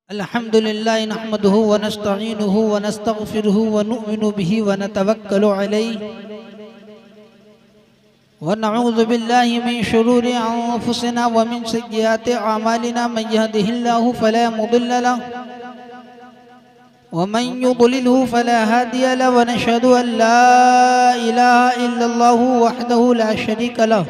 अल्हम्दुलिल्लाह नहमदुहु व नस्तईनुहु व नस्तगफिरुहु व नु'मिनु बिही व नतवक्कलु अलैहि व नऊज़ु बिल्लाहि मिन शुरूरि अंफुसिना व मिन सय्यिआति अमालिना मन यहदिहिल्लाहु फला मुदिल्ल लहु व मन युद्लिलहु फला हादिय लहु व नशहदु अन ला इलाहा इल्लल्लाहु वहदहु ला शरीक लहु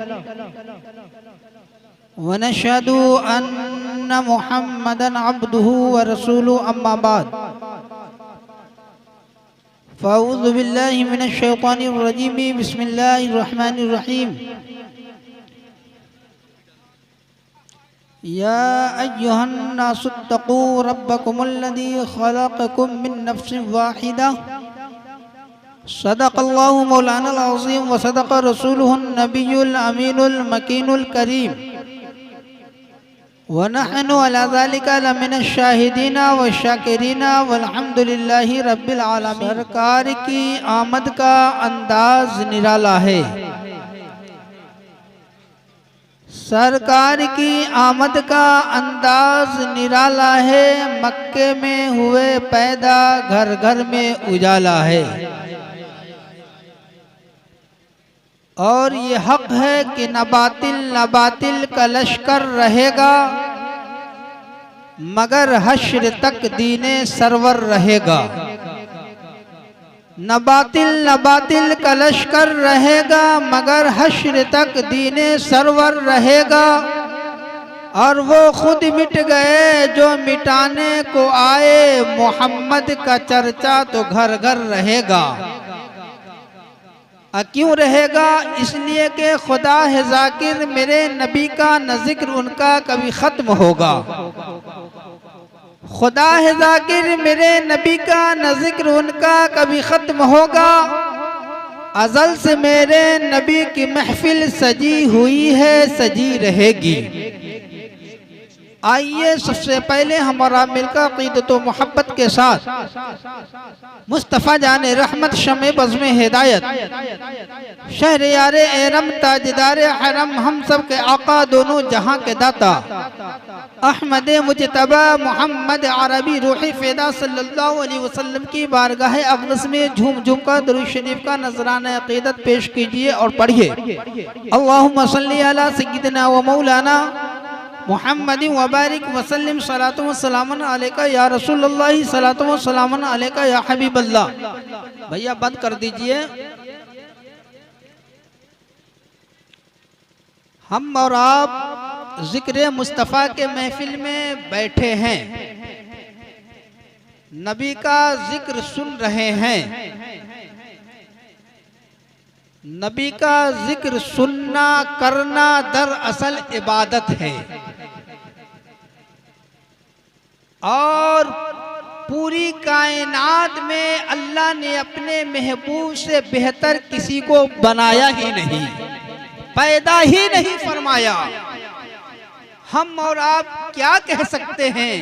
व नशहदु अन्न मुहम्मदन अब्दुहु व रसूलुहु अम्मा बाद फ़अऊज़ु बिल्लाहि मिनश शैतानिर रजीम बिस्मिल्लाहिर रहमानिर रहीम या अय्युहन नासु इत्तक़ू रब्बकुमुल्लज़ी ख़लक़कुम मिन नफ्सिन वाहिदा सदक़ल्लाहु मौलानाल अज़ीम व सदक़ रसूलुहुन नबियुल अमीनुल मकीनुल करीम व नहनु अला ज़ालिका लमिनश शाहिदीना व शाकिरीना वल्हम्दुलिल्लाहि रब्बिल आलमीन। सरकार की आमद का अंदाज निराला है। सरकार की आमद का अंदाज निराला है। मक्के में हुए पैदा, घर घर में उजाला है। और ये हक है कि न बातिल का लश्कर रहेगा, मगर हश्र तक दीने सरवर रहेगा। न बातिल का लश्कर रहेगा, मगर हश्र तक दीने सरवर रहेगा। और वो खुद मिट गए जो मिटाने को आए, मोहम्मद का चर्चा तो घर घर रहेगा। क्यों रहेगा? इसलिए कि खुदा है ज़ाकिर, मेरे नबी का न जिक्र उनका कभी ख़त्म होगा। खुदा है ज़ाकिर, मेरे नबी का न जिक्र उनका कभी ख़त्म होगा। अज़ल से मेरे नबी की महफिल सजी हुई है, सजी रहेगी। आइए सबसे पहले हमारा मिलकर अक़ीदत व मोहब्बत के साथ मुस्तफ़ा जाने रहमत शमे बज़्म हिदायत शहर यार एरम ताजदार हरम हम सब के आका दोनों जहां के दाता अहमद मुजतबा मोहम्मद अरबी रूही फ़िदा सल्लल्लाहु अलैहि वसल्लम की बारगाह अक़दस में झूम झूम कर दुरूद शरीफ का नजराना अक़ीदत पेश कीजिए और पढ़िए। अल्लाहुम्मा सल्ली अला सय्यिदिना व मौलाना मुहम्मदिन व बारिक वसल्लिम सलातु व सलामन अलैका या रसूलल्लाह सलातु व सलामन अलैका या हबीबल्लाह। भैया बंद कर दीजिए। हम और आप जिक्र मुस्तफ़ा के महफिल में बैठे हैं, नबी का जिक्र सुन रहे हैं। नबी का जिक्र सुनना करना दरअसल इबादत है। और पूरी कायनात में अल्लाह ने अपने महबूब से बेहतर किसी को बनाया ही नहीं, पैदा ही नहीं फरमाया। हम और आप क्या कह सकते हैं?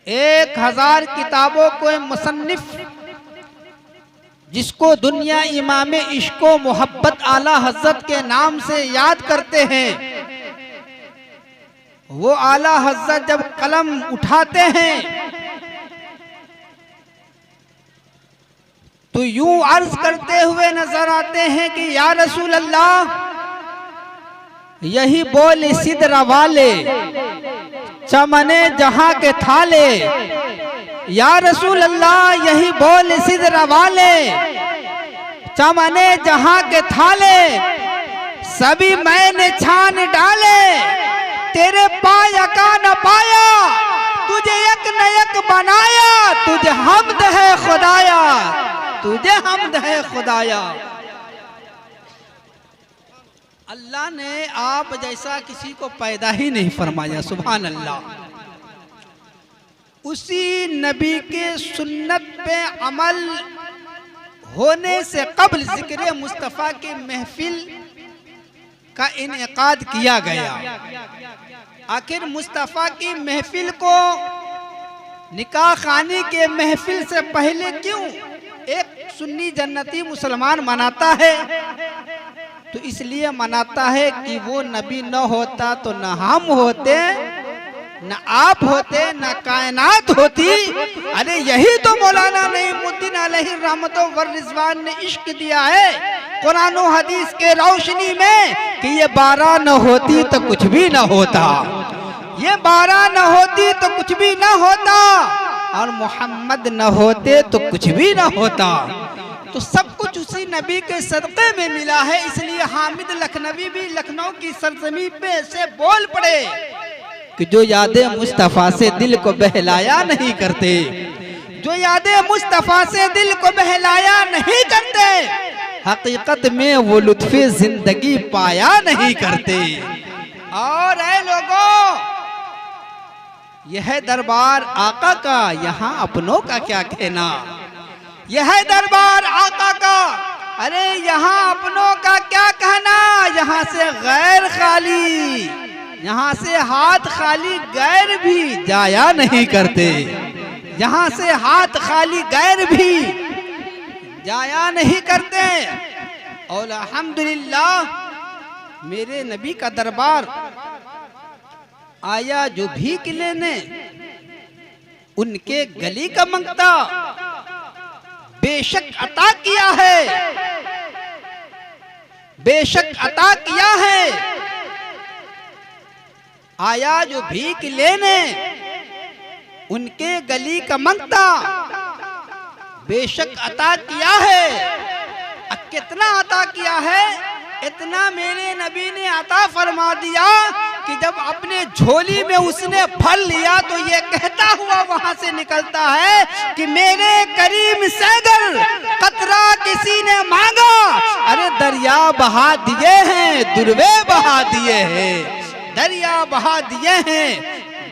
1000 किताबों को मुसन्निफ, जिसको दुनिया इमाम इश्को मोहब्बत आला हज़रत के नाम से याद करते हैं, वो आला हज़रत जब कलम उठाते हैं तो यूं अर्ज करते हुए नजर आते हैं कि या रसूल अल्लाह, यही बोल सिदरा वाले चमने जहां के थाले। या रसूल अल्लाह, यही बोल सिदरा वाले चमने जहां के थाले। सभी मैंने छान डाले, तेरे पाया का न पाया। तुझे एक न एक बनाया, तुझे हम्द है खुदाया, तुझे हम्द है खुदाया। अल्लाह ने आप जैसा किसी को पैदा ही नहीं फरमाया। सुभान अल्लाह। उसी नबी के सुन्नत पे अमल होने से कब्ल जिक्र मुस्तफ़ा की महफिल का इनेकाद किया गया। आखिर मुस्तफ़ा की महफिल को निकाह खानी के महफिल से पहले क्यों एक सुन्नी जन्नती मुसलमान मनाता है? तो इसलिए मनाता है कि वो नबी न होता तो न हम होते न आप होते न कायनात होती। अरे यही तो मौलाना नईमुद्दीन अलैहि रहमतो व रिजवान ने इश्क दिया है कुरान और हदीस के रोशनी में कि ये 12 न होती तो कुछ भी न होता, ये 12 न होती तो कुछ भी न होता, और मोहम्मद न होते तो कुछ भी न होता। तो सब कुछ उसी नबी के सदक़े में मिला है। इसलिए हामिद लखनवी भी लखनऊ की सरजमी पे ऐसे बोल पड़े कि जो यादें मुस्तफ़ा से दिल को बहलाया नहीं करते, जो यादें मुस्तफ़ा से दिल को बहलाया नहीं करते, हकीकत में वो लुत्फ़े जिंदगी पाया नहीं करते। और ऐ लोगों, यह दरबार आका का, यहाँ अपनों का क्या कहना। यह दरबार आका का, अरे यहाँ अपनों का क्या कहना। यहाँ से गैर खाली, यहाँ से हाथ खाली गैर भी जाया नहीं करते, यहाँ से हाथ खाली गैर भी जाया नहीं करते। और अल्हम्दुलिल्लाह मेरे नबी का दरबार आया जो भीख लेने, उनके गली का मंगता बेशक अता किया है, बेशक अता किया है। आया जो भीख लेने, उनके गली का मंगता बेशक अता किया है। कितना अता किया है, इतना मेरे नबी ने अता फरमा दिया कि जब अपने झोली में उसने फल लिया तो ये कहता हुआ वहां से निकलता है कि मेरे करीम सैगर कतरा किसी ने मांगा, अरे दरिया बहा दिए हैं, दुर्वे बहा दिए हैं, दरिया बहा दिए हैं,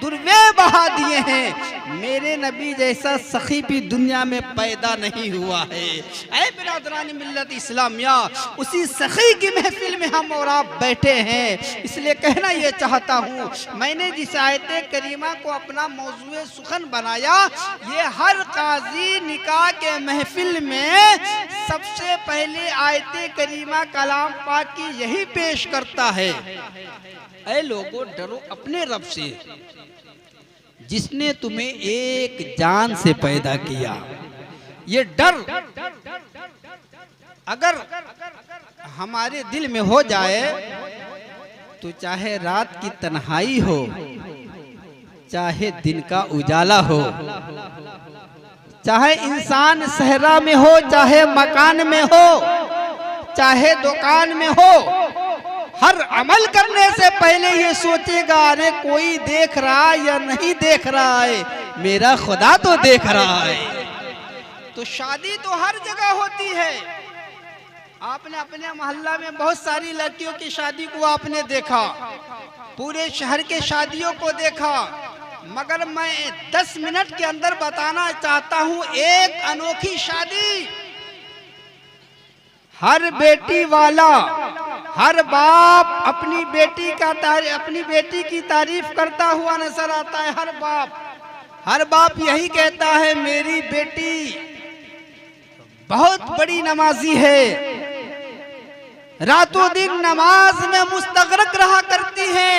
दुर्वे बहा दिए हैं। मेरे नबी जैसा सखी भी दुनिया में पैदा नहीं हुआ है। ऐ बिरादरान मिल्लत इस्लामिया, उसी सखी की महफिल में हम और आप बैठे हैं। इसलिए कहना ये चाहता हूँ, मैंने जिस आयते करीमा को अपना मौजूए सुखन बनाया, ये हर काजी निकाह के महफिल में सबसे पहले आयते करीमा कलाम पाक की यही पेश करता है। ऐ लोगों, डरो अपने रब से जिसने तुम्हें एक जान से पैदा किया। ये डर अगर हमारे दिल में हो जाए तो चाहे रात की तन्हाई हो, चाहे दिन का उजाला हो, चाहे इंसान सहरा में हो, चाहे मकान में हो, चाहे दुकान में हो, हर अमल करने से पहले ये सोचेगा अरे कोई देख रहा है या नहीं देख रहा है, मेरा खुदा तो देख रहा है। तो शादी तो हर जगह होती है। आपने अपने मोहल्ला में बहुत सारी लड़कियों की शादी को आपने देखा, पूरे शहर के शादियों को देखा, मगर मैं 10 मिनट के अंदर बताना चाहता हूँ एक अनोखी शादी। हर बेटी वाला, हर बाप अपनी बेटी की तारीफ करता हुआ नजर आता है। हर बाप यही कहता है मेरी बेटी बहुत बड़ी नमाजी है, रातों दिन नमाज में मुस्तगरक रहा करती है,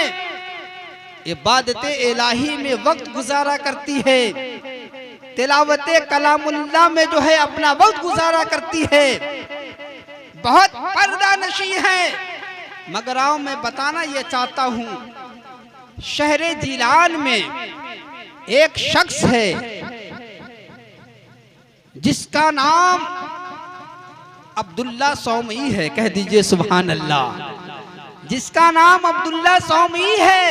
इबादत इलाही में वक्त गुजारा करती है, तिलावत कलामुल्लाह में जो है अपना वक्त गुजारा करती है, बहुत पर्दा नशी है। मगर आओ मैं बताना ये चाहता हूँ, शहरे जिलान में एक शख्स है जिसका नाम अब्दुल्ला सौमी है। कह दीजिए सुभान अल्लाह। जिसका नाम अब्दुल्ला सौमी है,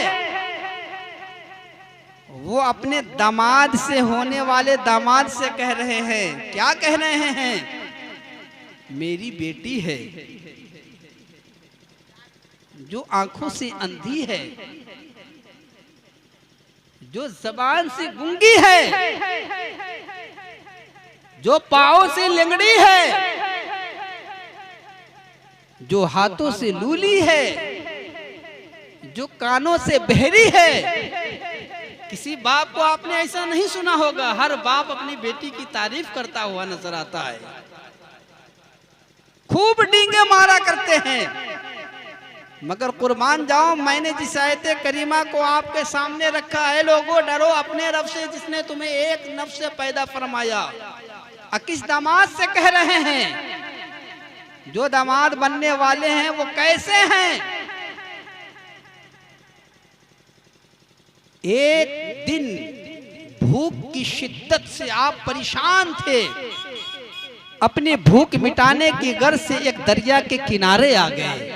वो अपने दामाद से, होने वाले दामाद से कह रहे हैं, क्या कह रहे हैं, मेरी बेटी है जो आंखों से अंधी है, जो जबान से गूंगी है, जो पांव से लिंगड़ी है, जो हाथों से लूली है, जो कानों से बहरी है। किसी बाप को आपने ऐसा नहीं सुना होगा, हर बाप अपनी बेटी की तारीफ करता हुआ नजर आता है, खूब डींगे मारा करते हैं। मगर कुर्बान जाओ, मैंने जिस आयत करीमा को आपके सामने रखा है, लोगों डरो अपने रब से जिसने तुम्हें एक नफ्स से पैदा फरमाया। किस दामाद से कह रहे हैं? जो दामाद बनने वाले हैं वो कैसे हैं? एक दिन भूख की शिद्दत से आप परेशान थे, अपनी भूख मिटाने की गर्ज से एक दरिया के किनारे आ गए।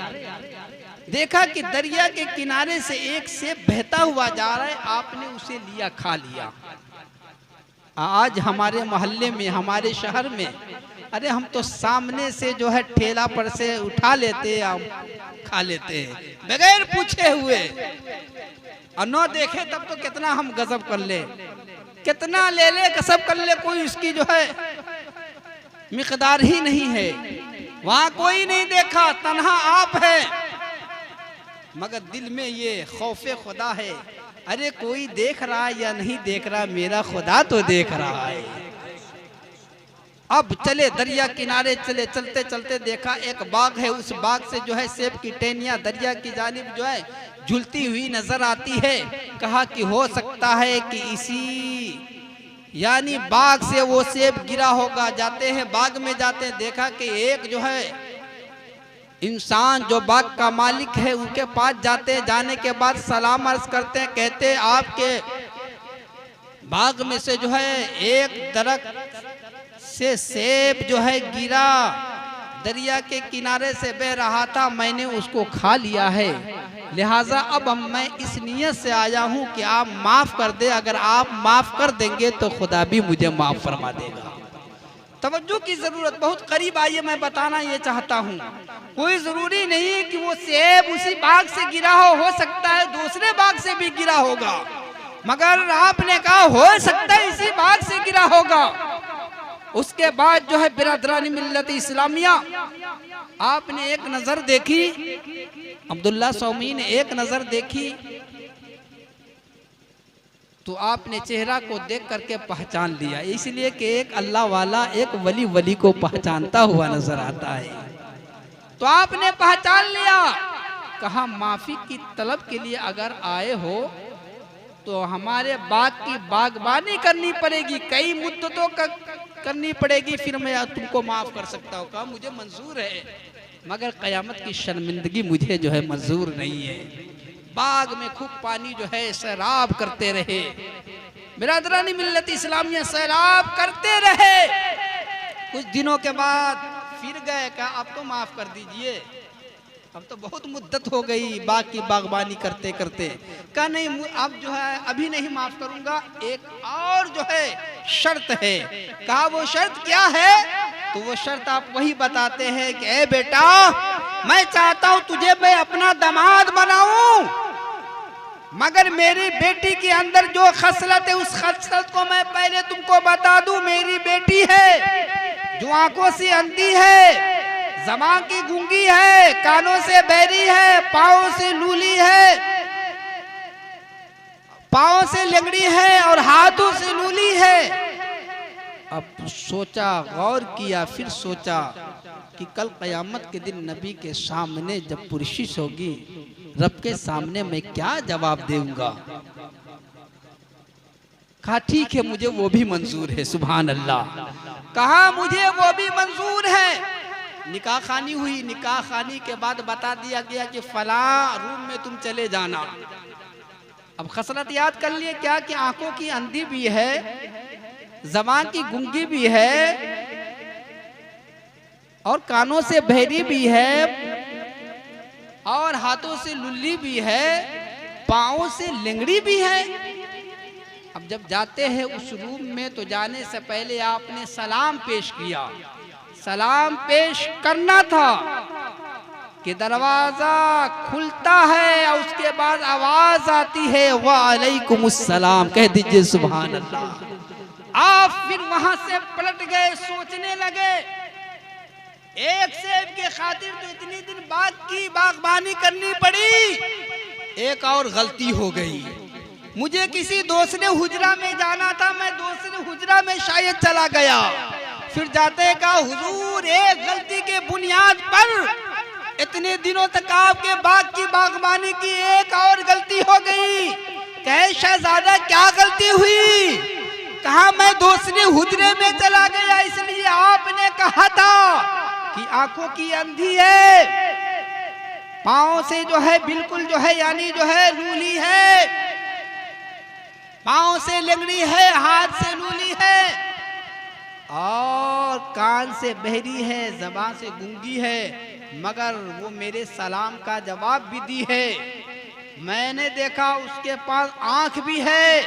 देखा कि दरिया के किनारे से एक सेब बहता हुआ जा रहा है, आपने उसे लिया, खा लिया। आज हमारे मोहल्ले में, हमारे शहर में, अरे हम तो सामने से जो है ठेला पर से उठा लेते हैं, हम खा लेते हैं बगैर पूछे हुए, और न देखे तब तो कितना हम गजब कर ले, कितना ले ले गजब कर ले, कोई उसकी जो है मिकदार ही नहीं है। वहां कोई नहीं देखा, तन्हा आप है, मगर दिल में ये खौफे खुदा है, अरे कोई देख रहा है या नहीं देख रहा, मेरा खुदा तो देख रहा है। अब चले दरिया किनारे, चले चलते चलते देखा एक बाग है, उस बाग से जो है सेब की टहनियां दरिया की जानिब जो है झूलती हुई नजर आती है। कहा कि हो सकता है कि इसी यानी बाग से वो सेब गिरा होगा। जाते हैं बाग में, जाते हैं, देखा कि एक जो है इंसान जो बाग का मालिक है उनके पास जाते हैं, जाने के बाद सलाम अर्ज करते हैं, कहते हैं आपके बाग में से जो है एक दरख्त से सेब जो है गिरा, दरिया के किनारे से बह रहा था, मैंने उसको खा लिया है, लिहाजा अब मैं इस नियत से आया हूं कि आप माफ कर दे, अगर आप माफ कर देंगे तो खुदा भी मुझे माफ फरमा देगा। तवज्जो की जरूरत, बहुत करीब आइए, मैं बताना ये चाहता हूँ, कोई जरूरी नहीं है कि वो सेब उसी बाग से गिरा हो सकता है दूसरे बाग से भी गिरा होगा, मगर आपने कहा हो सकता है इसी बाग से गिरा होगा। उसके बाद जो है बिरादरानी मिल्लत इस्लामिया, आपने एक नजर देखी, अब्दुल्ला सौमी ने एक नजर देखी, तो आपने चेहरा को देख करके पहचान लिया, इसलिए कि एक अल्लाह वाला एक वली को पहचानता हुआ नजर आता है। तो आपने पहचान लिया, कहा माफी की तलब के लिए अगर आए हो तो हमारे बाग की बागबानी करनी पड़ेगी, कई मुद्दतों का करनी पड़ेगी, फिर मैं तुमको माफ कर सकता हूँ। कहा मुझे मंजूर है, मगर कयामत की शर्मिंदगी मुझे जो है मंजूर नहीं है। बाग में खूब पानी जो है सैराब करते रहे, बिरादरानी मिल्लत इस्लामिया सैराब करते रहे। कुछ दिनों के बाद फिर गए, कहा अब तो माफ कर दीजिए, अब तो बहुत मुद्दत हो गई बाग की बागबानी करते करते। कहा नहीं, अब जो है अभी नहीं माफ करूंगा, एक और जो है शर्त है। कहा वो शर्त क्या है? तो वो शर्त आप वही बताते हैं कि ए बेटा, मैं चाहता हूं तुझे मैं अपना दामाद बनाऊं, मगर मेरी बेटी के अंदर जो खसलत है उस खसलत को मैं पहले तुमको बता दूं। मेरी बेटी है जो आंखों से अंधी है, ज़बान की गूंगी है, कानों से बहरी है, पाँव से लूली है, पाँव से लंगड़ी है और हाथों से लूली है। अब सोचा, गौर किया, फिर सोचा कि कल क़यामत के दिन नबी के सामने जब पुरशिश होगी, रब के सामने मैं क्या जवाब दूंगा। कहा ठीक है, मुझे वो भी मंजूर है, सुभान अल्लाह। कहा मुझे वो भी मंजूर है। निकाह खानी हुई, निकाह खानी के बाद बता दिया गया कि फला रूम में तुम चले जाना। अब खसलत याद कर लिए क्या कि आंखों की अंधी भी है, ज़बान की गूंगी भी है और कानों से बहरी भी है और हाथों से लुल्ली भी है, पाँव से लिंगड़ी भी है। अब जब जाते हैं उस रूम में तो जाने से पहले आपने सलाम पेश किया। सलाम पेश करना था कि दरवाजा खुलता है और उसके बाद आवाज आती है वालेकुमुस्सलाम, कह दीजिए सुभान अल्लाह। आप फिर वहां से पलट गए, सोचने लगे एक सेब के खातिर तो इतनी दिन बाग की बागबानी करनी पड़ी, एक और गलती हो गई। मुझे किसी दूसरे हुजरा में जाना था, मैं दूसरे हुजरा में शायद चला गया। फिर जाते का हुजूर एक गलती के बुनियाद पर इतने दिनों तक आपके बाग की बागबानी की एक और गलती हो गई। कहे शहजादा क्या गलती हुई? कहा मैं दूसरे हुजरे में चला गया, इसलिए आपने कहा था कि आंखों की अंधी है, पांव से जो है बिल्कुल जो है यानी जो है लूली है, पांव से लंगड़ी है, हाथ से लूली है और कान से बहरी है, ज़बान से गूंगी है, मगर वो मेरे सलाम का जवाब भी दी है। मैंने देखा उसके पास आंख भी है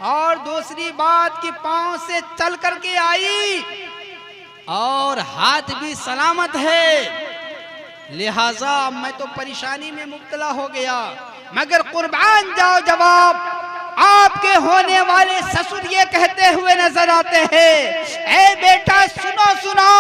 और दूसरी बात कि पांव से चल करके आई और हाथ भी सलामत है। लिहाजा मैं तो परेशानी में मुब्तला हो गया, मगर कुर्बान जाओ जवाब आपके होने वाले ससुर ये कहते हुए नजर आते हैं, ए बेटा सुनो सुनो,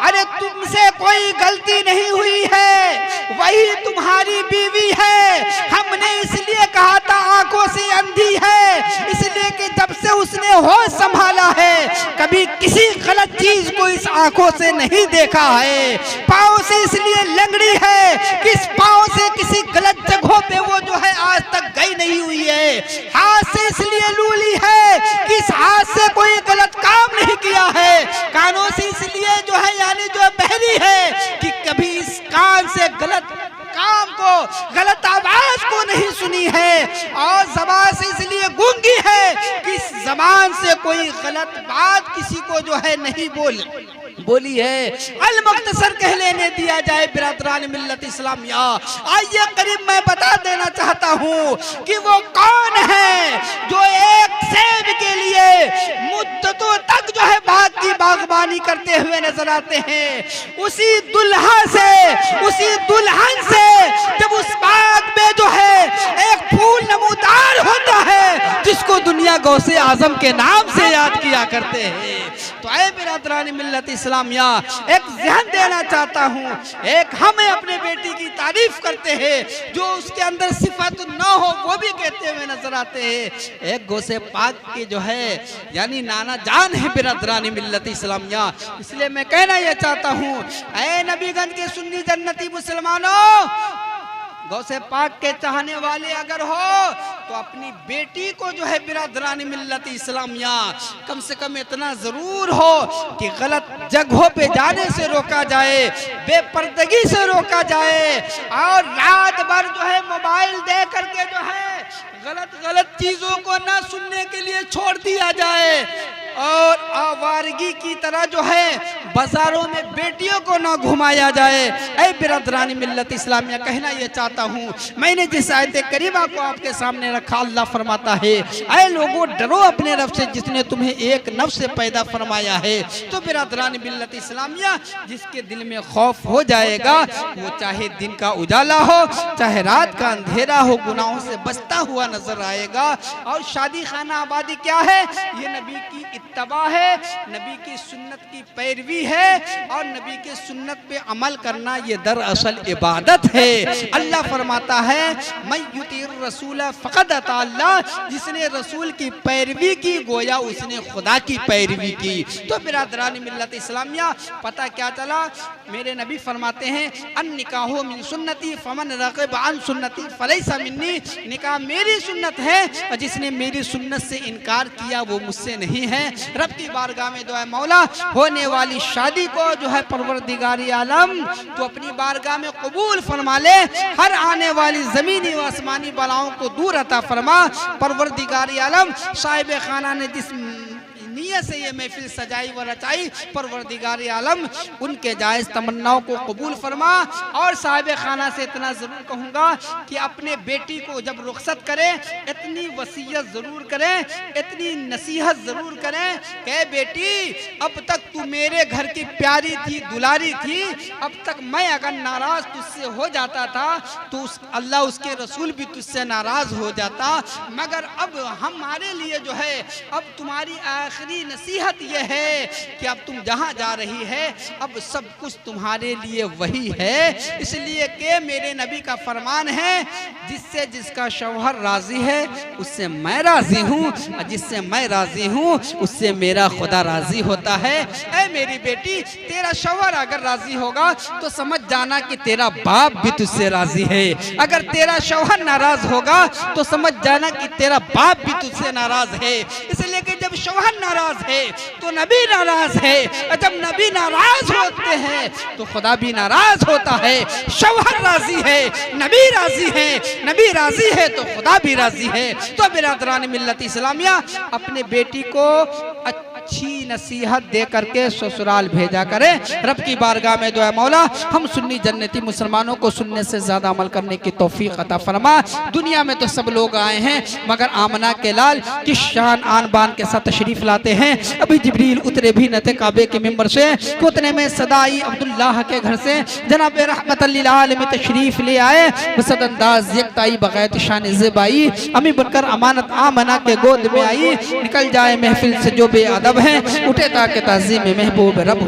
अरे तुमसे कोई गलती नहीं हुई है, वही तुम्हारी बीवी है। हमने इसलिए कहा था आंखों से अंधी है, इसलिए कि जब से उसने होश संभाला है कभी किसी गलत चीज को इस आंखों से नहीं देखा है। पाँव से इसलिए लंगड़ी है कि इस पाँव से किसी गलत जगहों पे वो जो है आज तक गई नहीं हुई है। हाथ से इसलिए लूली है कि इस हाथ से कोई गलत काम नहीं किया है। कानों से इसलिए जो है यानी जो बहरी है कि कभी इस कान से गलत काम को, गलत आवाज को नहीं सुनी है। और ज़बान से इसलिए गूंगी है कि इस ज़बान से कोई गलत बात किसी को जो है नहीं बोली है। अल मुख्तसर कह लेने दिया जाए बिरादरान मिल्लत इस्लामिया। आइए करीब मैं बता देना चाहता हूँ कि वो कौन है जो एक सेब के लिए मुद्दतों तक जो है बाग की बागबानी करते हुए नजर आते हैं। उसी दुल्हा से, उसी दुल्हन से जब उस बाग में जो है एक फूल नमूदार होता है जिसको दुनिया गौसे आजम के नाम से याद किया करते हैं। तो ऐ बिरादरान मिल्लत इस्लामिया एक ज़हन देना चाहता हूँ, एक हमें अपने बेटी की तारीफ करते हैं जो उसके अंदर सिफत न हो वो भी कहते हुए नजर आते हैं। एक गौसे पाक के जो है यानी नाना जान है बिरादरान मिल्लत इस्लामिया। इसलिए मैं कहना यह चाहता हूँ, ऐ नबीगंज के सुन्नी जन्नती मुसलमानों, गौसे पाक के चाहने वाले अगर हो तो अपनी बेटी को जो है बिरादरान मिल्लत इस्लामिया कम से कम इतना जरूर हो कि गलत जगहों पे जाने से रोका जाए, बेपर्दगी से रोका जाए और रात भर जो है मोबाइल दे करके जो है गलत चीजों को ना सुनने के लिए छोड़ दिया जाए और आवारगी की तरह जो है बाजारों में बेटियों को ना घुमाया जाए। ऐ बिरादरान मिल्लत इस्लामिया कहना यह चाहता हूँ, मैंने जिस आयत करीमा को आपके सामने रखा, अल्लाह फरमाता है, ऐ लोगों डरो अपने रब से जिसने तुम्हें एक नफ्स से पैदा फरमाया है। तो बिरादरान मिल्लत इस्लामिया जिसके दिल में खौफ हो जाएगा वो चाहे दिन का उजाला हो चाहे रात का अंधेरा हो गुनाहों से बचता हुआ नजर आएगा। और शादी खाना आबादी क्या है? ये नबी की इत्तबा है, नबी की सुन्नत की पैरवी है और नबी के सुन्नत पे अमल करना ये दरअसल इबादत है। अल्लाह फरमाता है मैं युतीर रसूल फ़क़द अता अल्लाह, जिसने रसूल की पैरवी की गोया उसने खुदा की पैरवी की। तो बिरादरान मिल्लत इस्लामिया पता क्या चला? मेरे नबी फरमाते हैं अन निकाहो मिन सुन्नती फमन रग़िब अन सुन्नती फलैसा मिन्नी, निकाह मेरी सुन्नत है और जिसने मेरी सुन्नत से इनकार किया वो मुझसे नहीं है। रब की बारगाह में दुआ मौला होने वाली शादी को जो है परवरदिगारी आलम तो अपनी बारगाह में कबूल फरमा ले, हर आने वाली जमीनी व आसमानी बलाओं को दूर अता फरमा। परवरदिगारी आलम साहिब खाना ने जिस नियत से ये महफिल सजाई व रचाई, परवरदिगार आलम उनके जायज़ तमन्नाओं को कबूल फरमा। और साहिब खाना से इतना ज़रूर कहूँगा कि अपने बेटी को जब रुखसत करें इतनी वसीयत ज़रूर करें, इतनी नसीहत ज़रूर करें कि बेटी अब तक तू मेरे घर की प्यारी थी, दुलारी थी, अब तक मैं अगर नाराज़ तुझसे हो जाता था तो अल्लाह उसके रसूल भी तुझसे नाराज़ हो जाता, मगर अब हमारे लिए जो है अब तुम्हारी आखिरी आखिरी नसीहत यह है कि अब तुम जहाँ जा रही है अब सब कुछ तुम्हारे लिए वही है, इसलिए कि मेरे नबी का फरमान है जिससे जिसका शौहर राजी है उससे मैं राजी हूँ, और जिससे मैं राजी हूँ उससे मेरा खुदा राजी होता है। ऐ मेरी बेटी, तेरा शौहर अगर राजी होगा तो समझ जाना कि तेरा बाप भी तुझसे राजी है, अगर तेरा शौहर नाराज होगा तो समझ जाना कि तेरा बाप भी तुझसे नाराज है। इसलिए कि जब शौहर नाराज है तो नबी नाराज है, और जब नबी नाराज होते हैं तो खुदा भी नाराज होता है। शौहर राजी है, नबी राजी है, नबी राजी है तो खुदा भी राजी है। तो बिरादरान मिल्लत इस्लामिया, अपने बेटी को अच्छी नसीहत दे करके ससुराल भेजा करें। रब की बारगाह में दुआ मौला हम सुन्नी जन्नती मुसलमानों को सुनने से ज्यादा अमल करने की तौफीक अता फरमा। दुनिया में तो सब लोग आए हैं मगर आमना के लाल किस शान आन बान के साथ तशरीफ लाते हैं। अभी जिब्रील उतरे भी न थे काबे के मिंबर से, उतने में सदाई अब्दुल्लाह के घर से जनाब रहमतुल लिल आलमीन तशरीफ ले आए। बसद अंदाज यकताई बगैत शान ज़ेबाई अमी बनकर अमानत आमना के गोद में आई। निकल जाए महफिल से जो बेअदब है, उठे ताकि ताज़ीम महबूब रब।